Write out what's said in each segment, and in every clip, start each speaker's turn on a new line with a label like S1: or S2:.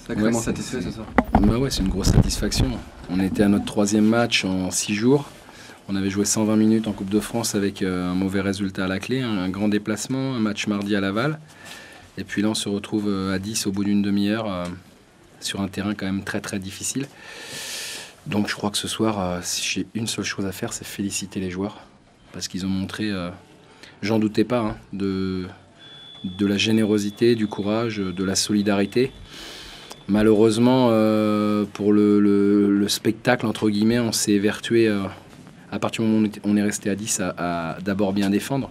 S1: Sacrément satisfait ce soir.
S2: Bah ouais, c'est une grosse satisfaction. On était à notre 3e match en 6 jours. On avait joué 120 minutes en Coupe de France avec un mauvais résultat à la clé, un grand déplacement, un match mardi à Laval. Et puis là, on se retrouve à 10 au bout d'une demi-heure sur un terrain quand même très très difficile. Donc je crois que ce soir, si j'ai une seule chose à faire, c'est féliciter les joueurs. Parce qu'ils ont montré, j'en doutais pas, hein, de la générosité, du courage, de la solidarité. Malheureusement, pour le spectacle, entre guillemets, on s'est évertué, à partir du moment où on est resté à 10, à d'abord bien défendre.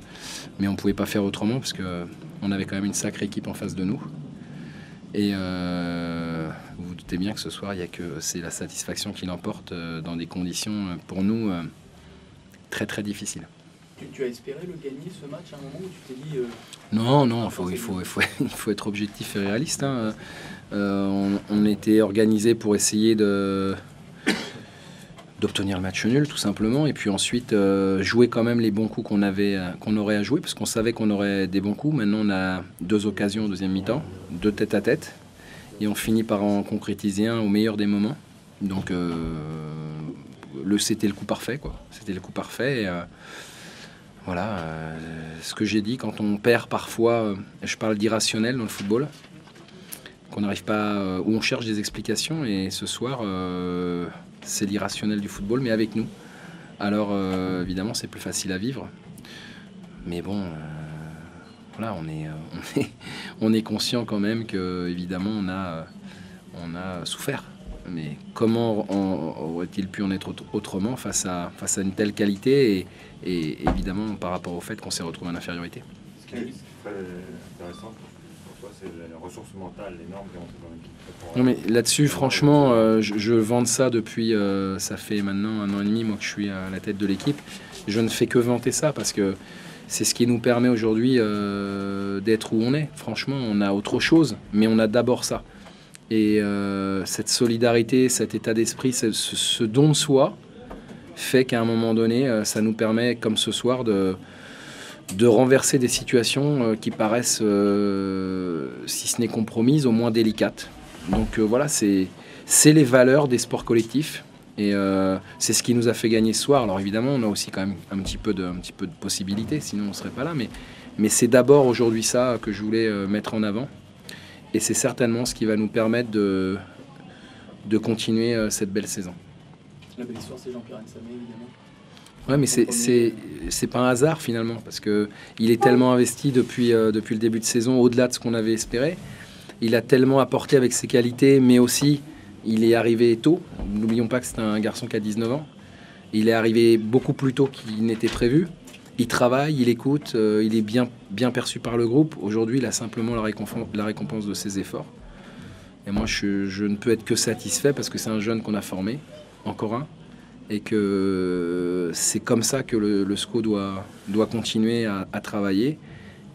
S2: Mais on ne pouvait pas faire autrement parce qu'on avait quand même une sacrée équipe en face de nous. Et vous vous doutez bien que ce soir, c'est la satisfaction qui l'emporte dans des conditions, pour nous, très très difficiles.
S3: Tu as espéré le gagner ce match à un moment où tu t'es dit...
S2: Non, il faut être objectif et réaliste. Hein. On était organisé pour essayer d'obtenir le match nul, tout simplement, et puis ensuite jouer quand même les bons coups qu'on aurait à jouer, parce qu'on savait qu'on aurait des bons coups. Maintenant, on a 2 occasions au deuxième mi-temps, 2 tête-à-tête, et on finit par en concrétiser un au meilleur des moments. Donc, c'était le coup parfait, quoi. C'était le coup parfait. Et, voilà, ce que j'ai dit, quand on perd parfois, je parle d'irrationnel dans le football, qu'on n'arrive pas, où on cherche des explications, et ce soir, c'est l'irrationnel du football, mais avec nous. Alors, évidemment, c'est plus facile à vivre, mais bon, voilà, on est conscient quand même que, évidemment, on a souffert. Mais comment aurait-il pu en être autrement face à une telle qualité et évidemment par rapport au fait qu'on s'est retrouvé en infériorité.
S4: Ce qui est très intéressant pour toi, c'est la ressource mentale énorme qui est rentrée dans l'équipe.
S2: Non mais là-dessus, franchement, je vante ça depuis, ça fait maintenant 1 an et demi, moi que je suis à la tête de l'équipe. Je ne fais que vanter ça parce que c'est ce qui nous permet aujourd'hui d'être où on est. Franchement, on a autre chose, mais on a d'abord ça. Et cette solidarité, cet état d'esprit, ce don de soi fait qu'à un moment donné, ça nous permet, comme ce soir, de renverser des situations qui paraissent, si ce n'est compromises, au moins délicates. Donc voilà, c'est les valeurs des sports collectifs. Et c'est ce qui nous a fait gagner ce soir. Alors évidemment, on a aussi quand même un petit peu de possibilités, sinon on ne serait pas là. Mais c'est d'abord aujourd'hui ça que je voulais mettre en avant. Et c'est certainement ce qui va nous permettre de continuer cette belle saison.
S3: La belle histoire, c'est Jean-Pierre Nsamé, évidemment.
S2: Ouais, mais c'est pas un hasard finalement, parce qu'il est tellement investi depuis le début de saison, au-delà de ce qu'on avait espéré. Il a tellement apporté avec ses qualités, mais aussi il est arrivé tôt. N'oublions pas que c'est un garçon qui a 19 ans. Il est arrivé beaucoup plus tôt qu'il n'était prévu. Il travaille, il écoute, il est bien perçu par le groupe. Aujourd'hui, il a simplement la récompense de ses efforts. Et moi, je ne peux être que satisfait parce que c'est un jeune qu'on a formé, encore un, et que c'est comme ça que le SCO doit continuer à travailler.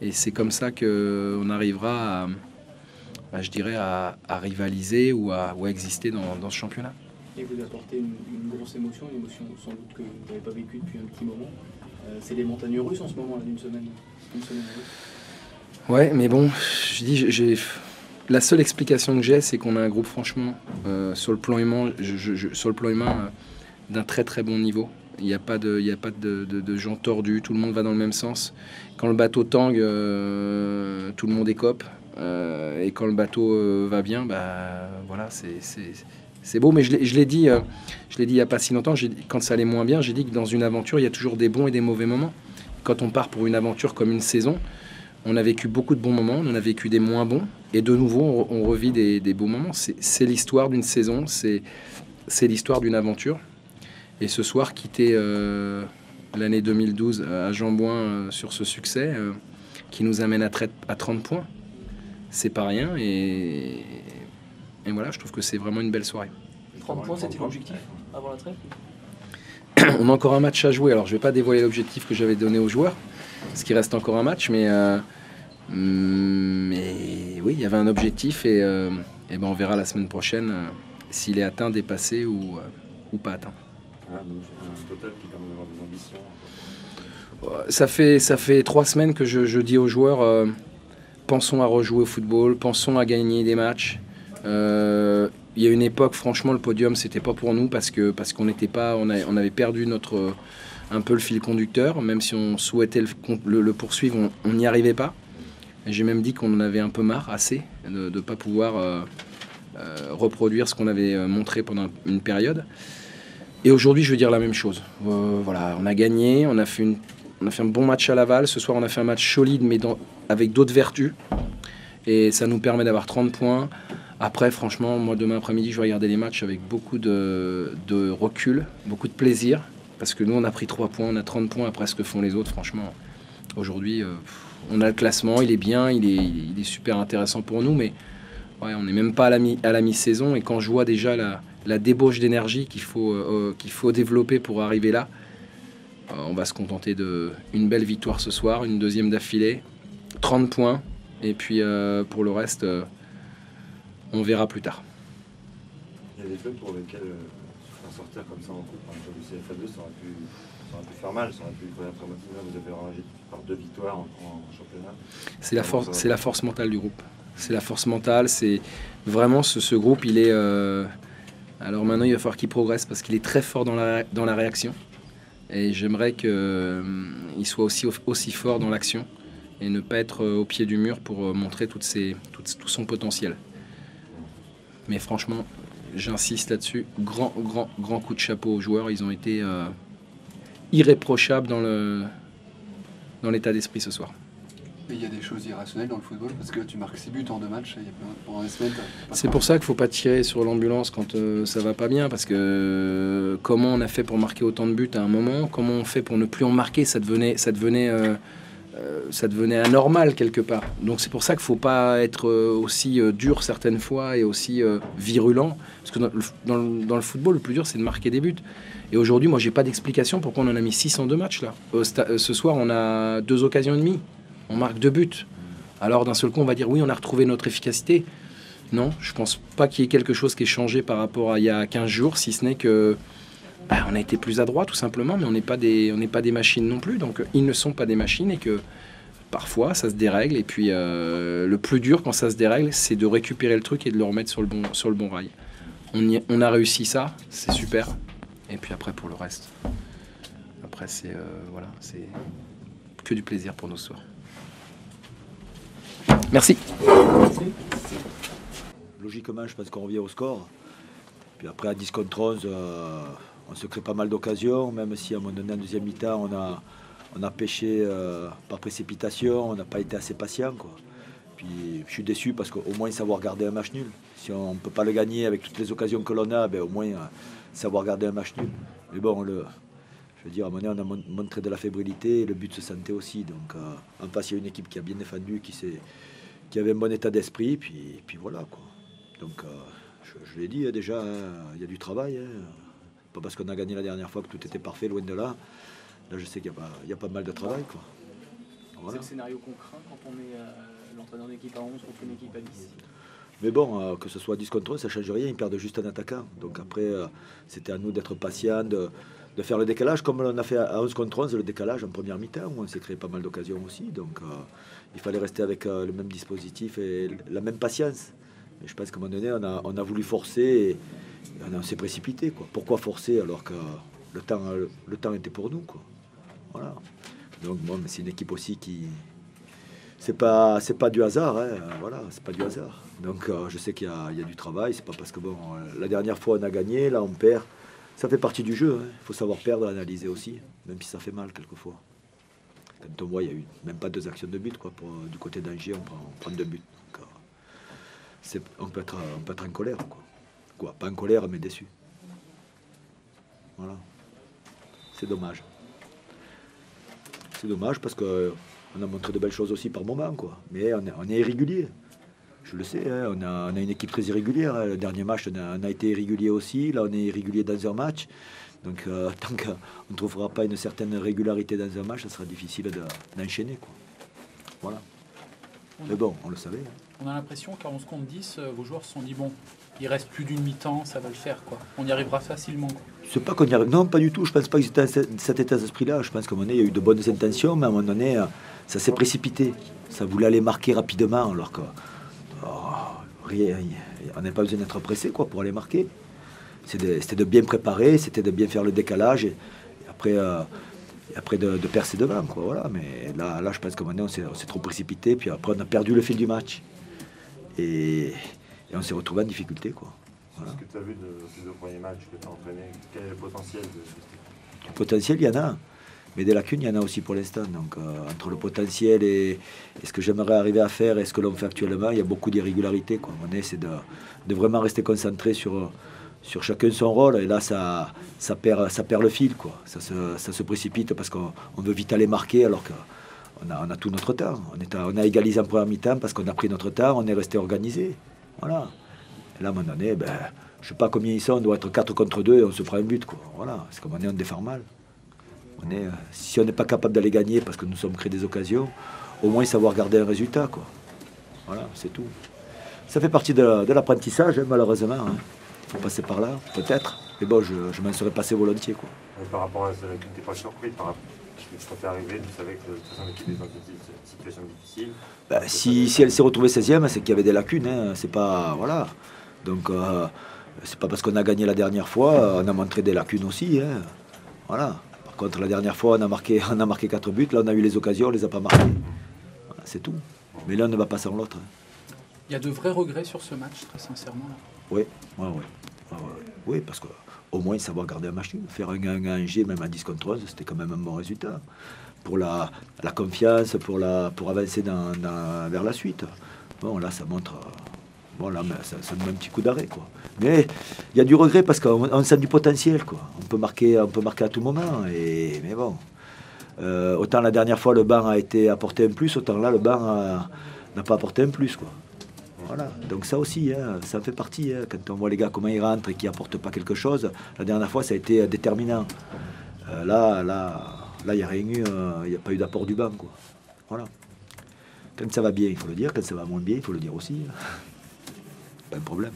S2: Et c'est comme ça qu'on arrivera à rivaliser ou à exister dans ce championnat.
S3: Et vous apportez une grosse émotion, une émotion sans doute que vous n'avez pas vécue depuis un petit moment. C'est les montagnes russes en ce moment, là, d'une semaine.
S2: Ouais, mais bon, je dis, la seule explication que j'ai, c'est qu'on a un groupe, franchement, sur le plan humain, d'un très très bon niveau. Il n'y a pas de gens tordus, tout le monde va dans le même sens. Quand le bateau tangue, tout le monde écope. Et quand le bateau va bien, bah voilà, c'est beau. Mais je l'ai dit il n'y a pas si longtemps, quand ça allait moins bien, j'ai dit que dans une aventure, il y a toujours des bons et des mauvais moments. Quand on part pour une aventure comme une saison, on a vécu beaucoup de bons moments, on en a vécu des moins bons, et de nouveau, on revit des beaux moments. C'est l'histoire d'une saison, c'est l'histoire d'une aventure. Et ce soir, quitter l'année 2012 à Jean-Bouin sur ce succès, qui nous amène à 30 points, c'est pas rien. Et voilà, je trouve que c'est vraiment une belle soirée.
S3: 30 points, c'était l'objectif avant la trêve?
S2: On a encore un match à jouer, alors je ne vais pas dévoiler l'objectif que j'avais donné aux joueurs, parce qu'il reste encore un match, mais oui, il y avait un objectif et ben on verra la semaine prochaine s'il est atteint, dépassé ou pas atteint.
S4: Un total qui permet d'avoir des ambitions.
S2: Ça fait 3 semaines que je dis aux joueurs, pensons à rejouer au football, pensons à gagner des matchs. Il y a une époque, franchement, le podium, c'était pas pour nous parce qu'on n'était pas, on avait perdu un peu le fil conducteur. Même si on souhaitait le poursuivre, on n'y arrivait pas. J'ai même dit qu'on en avait un peu marre, assez, de ne pas pouvoir reproduire ce qu'on avait montré pendant une période. Et aujourd'hui, je veux dire la même chose. Voilà, on a gagné, on a fait un bon match à Laval. Ce soir, on a fait un match solide, mais avec d'autres vertus. Et ça nous permet d'avoir 30 points. Après, franchement, moi, demain après-midi, je vais regarder les matchs avec beaucoup de recul, beaucoup de plaisir. Parce que nous, on a pris 3 points, on a 30 points après ce que font les autres. Franchement, aujourd'hui, on a le classement, il est bien, il est super intéressant pour nous. Mais ouais, on n'est même pas à la mi-saison. Et quand je vois déjà la débauche d'énergie qu'il faut développer pour arriver là, on va se contenter d'une belle victoire ce soir, une deuxième d'affilée, 30 points. Et puis pour le reste, on verra plus tard.
S4: Il y a des clubs pour lesquels se faire sortir comme ça en coupe, par exemple du CFA2, ça aurait pu faire mal, ça aurait pu être traumatisant. Vous avez rangé par 2 victoires en championnat.
S2: C'est la force mentale du groupe. C'est la force mentale, c'est vraiment ce groupe, il est... alors maintenant, il va falloir qu'il progresse parce qu'il est très fort dans la réaction. Et j'aimerais qu'il soit aussi fort dans l'action et ne pas être au pied du mur pour montrer tout son potentiel. Mais franchement, j'insiste là-dessus, grand coup de chapeau aux joueurs. Ils ont été irréprochables dans l'état d'esprit ce soir.
S1: Mais il y a des choses irrationnelles dans le football parce que tu marques 6 buts en 2 matchs pendant des semaines.
S2: C'est pour ça qu'il ne faut pas tirer sur l'ambulance quand ça va pas bien, parce que comment on a fait pour marquer autant de buts à un moment, comment on fait pour ne plus en marquer, ça devenait anormal quelque part. Donc c'est pour ça qu'il ne faut pas être aussi dur certaines fois et aussi virulent, parce que dans le football, le plus dur c'est de marquer des buts. Et aujourd'hui, moi j'ai pas d'explication pourquoi on en a mis 6 en 2 matchs là. Ce soir, on a 2 occasions et demie. On marque 2 buts. Alors d'un seul coup, on va dire oui, on a retrouvé notre efficacité. Non, je pense pas qu'il y ait quelque chose qui ait changé par rapport à il y a 15 jours, si ce n'est que on a été plus adroit tout simplement, mais on n'est pas des machines non plus. Donc ils ne sont pas des machines et que parfois ça se dérègle. Et puis le plus dur quand ça se dérègle, c'est de récupérer le truc et de le remettre sur le bon rail. On a réussi ça, c'est super. Et puis après pour le reste, après c'est que du plaisir pour nos soirs. Merci.
S5: Logiquement, je pense qu'on revient au score. Puis après, à 10 contre 11, on se crée pas mal d'occasions, même si à un moment donné, en deuxième mi-temps, on a pêché par précipitation, on n'a pas été assez patient, quoi. Puis je suis déçu parce qu'au moins savoir garder un match nul. Si on ne peut pas le gagner avec toutes les occasions que l'on a, au moins savoir garder un match nul. Mais bon, je veux dire, à un moment donné, on a montré de la fébrilité et le but se sentait aussi. Donc en face, il y a une équipe qui a bien défendu, qui avait un bon état d'esprit, puis voilà, quoi. Donc je l'ai dit déjà, il y a du travail. Pas parce qu'on a gagné la dernière fois que tout était parfait, loin de là. Là, je sais qu'il y a pas mal de travail, quoi.
S3: Voilà. C'est le scénario qu'on craint quand on est l'entraîneur d'équipe à 11 contre une équipe à 10.
S5: Mais bon, que ce soit 10 contre 1, ça ne change rien, ils perdent juste un attaquant. Donc après, c'était à nous d'être patients, de faire le décalage, comme on a fait à 11 contre 11, le décalage en première mi-temps, où on s'est créé pas mal d'occasions aussi. Donc il fallait rester avec le même dispositif et la même patience. Mais je pense qu'à un moment donné, on a voulu forcer et on s'est précipité, quoi. Pourquoi forcer alors que le temps était pour nous, quoi. Voilà. Donc bon, mais c'est une équipe aussi qui... C'est pas du hasard, hein. Voilà, c'est pas du hasard. Donc je sais qu'il y a du travail, c'est pas parce que bon, la dernière fois on a gagné, là on perd. Ça fait partie du jeu, hein. Il faut savoir perdre, analyser aussi, même si ça fait mal quelquefois. Quand on voit, il y a eu même pas 2 actions de but, quoi. Du côté d'Angers, on prend 2 buts. Donc, on peut être en colère, quoi. Pas en colère, mais déçu. Voilà. C'est dommage. C'est dommage parce que on a montré de belles choses aussi par moment, quoi. Mais on est irrégulier. Je le sais, hein, on a une équipe très irrégulière. Hein. Le dernier match, on a été irrégulier aussi. Là, on est irrégulier dans un match. Donc, tant qu'on ne trouvera pas une certaine régularité dans un match, ça sera difficile d'enchaîner, quoi. Voilà. Mais bon, on le savait. Hein.
S6: On a l'impression qu'à 11 contre 10, vos joueurs se sont dit, bon, il reste plus d'une mi-temps, ça va le faire, quoi. On y arrivera facilement, quoi.
S5: C'est pas qu'on y arrive. Non, pas du tout. Je pense pas que c'était cet état d'esprit-là. Je pense qu'à un moment donné, il y a eu de bonnes intentions, mais à un moment donné, ça s'est précipité. Ça voulait aller marquer rapidement, alors que on n'a pas besoin d'être pressé quoi, pour aller marquer. C'était de bien préparer, c'était de bien faire le décalage et après, de percer devant. Quoi, voilà. Mais là, je pense que maintenant on s'est trop précipité, puis après on a perdu le fil du match. Et on s'est retrouvé en difficulté. Quoi. Voilà.
S4: Ce que tu as vu de ces deux premiers matchs que tu as entraînés, quel est le potentiel
S5: Le potentiel, il y en a. Mais des lacunes, il y en a aussi pour l'instant. Donc, entre le potentiel et ce que j'aimerais arriver à faire et ce que l'on fait actuellement, il y a beaucoup d'irrégularités. On essaie de vraiment rester concentré sur chacun son rôle. Et là, ça perd le fil. Quoi. Ça se précipite parce qu'on veut vite aller marquer alors qu'on a tout notre temps. On a égalisé en première mi-temps parce qu'on a pris notre temps, on est resté organisé. Voilà. Et là, à un moment donné, je ne sais pas combien ils sont, on doit être 4 contre 2 et on se prend un but. Quoi. Voilà. Parce qu'à un moment donné, on défend mal. Si on n'est pas capable d'aller gagner parce que nous sommes créés des occasions, au moins savoir garder un résultat. Quoi. Voilà, c'est tout. Ça fait partie de l'apprentissage, hein, malheureusement. Il faut passer par là, peut-être. Mais bon, je m'en serais passé volontiers. Quoi.
S4: Et par rapport à ça, tu n'étais pas surpris par rapport à ce qui t'est arrivé, tu savais que toute l'équipe est dans une situation difficile.
S5: Si elle s'est retrouvée 16e, c'est qu'il y avait des lacunes. Hein. C'est pas. Voilà. Donc, c'est pas parce qu'on a gagné la dernière fois, on a montré des lacunes aussi. Hein. Voilà. Contre la dernière fois, on a marqué 4 buts. Là, on a eu les occasions, on les a pas marqués. Voilà, c'est tout. Mais l'un ne va pas sans l'autre.
S6: Il y a de vrais regrets sur ce match, très sincèrement. Là.
S5: Oui, oui, parce qu'au moins savoir garder un match nul. Faire un 1 à Angers, même à 10 contre 11, c'était quand même un bon résultat. Pour la confiance, pour avancer vers la suite. Bon, là, ça montre... Bon, là, ça nous met un petit coup d'arrêt, quoi. Mais il y a du regret parce qu'on sent du potentiel, quoi. On peut marquer à tout moment. Mais bon, autant la dernière fois, le banc a apporté un plus, autant là, le banc n'a pas apporté un plus, quoi. Voilà. Donc ça aussi, hein, ça fait partie. Hein, quand on voit les gars comment ils rentrent et qui n'apportent pas quelque chose, la dernière fois, ça a été déterminant. Là, il n'y a rien eu, il n'y a pas eu d'apport du banc, quoi. Voilà. Quand ça va bien, il faut le dire. Quand ça va moins bien, il faut le dire aussi. Pas de problème.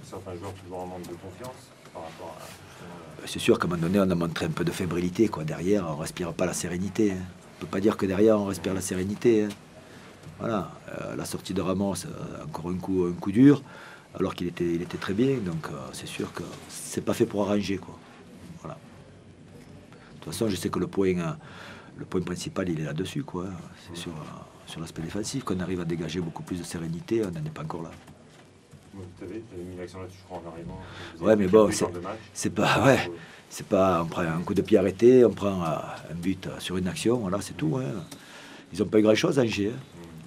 S4: Certains joueurs toujours en manque de confiance par rapport à...
S5: C'est sûr qu'à un moment donné, on a montré un peu de fébrilité. Quoi. Derrière, on ne respire pas la sérénité. Hein. On ne peut pas dire que derrière, on respire la sérénité. Hein. Voilà. La sortie de Ramos, encore un coup dur, alors qu'il était très bien. Donc, c'est sûr que c'est pas fait pour arranger. Quoi. Voilà. De toute façon, je sais que le point principal, il est là-dessus. Quoi. C'est sur l'aspect défensif qu'on arrive à dégager beaucoup plus de sérénité. On n'en est pas encore là.
S4: Tu avais mis l'action là-dessus, je crois, en arrivant.
S5: Ouais, mais bon, c'est pas... Ouais, c'est pas... On prend un coup de pied arrêté, on prend un but sur une action, voilà, c'est tout. Hein. Ils n'ont pas eu grand-chose, Angers. Hein.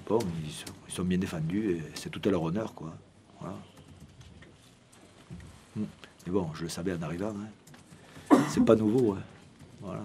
S5: Bon, ils sont bien défendus, et c'est tout à leur honneur, quoi. Voilà. Mais bon, je le savais en arrivant. Hein. C'est pas nouveau, hein. Voilà.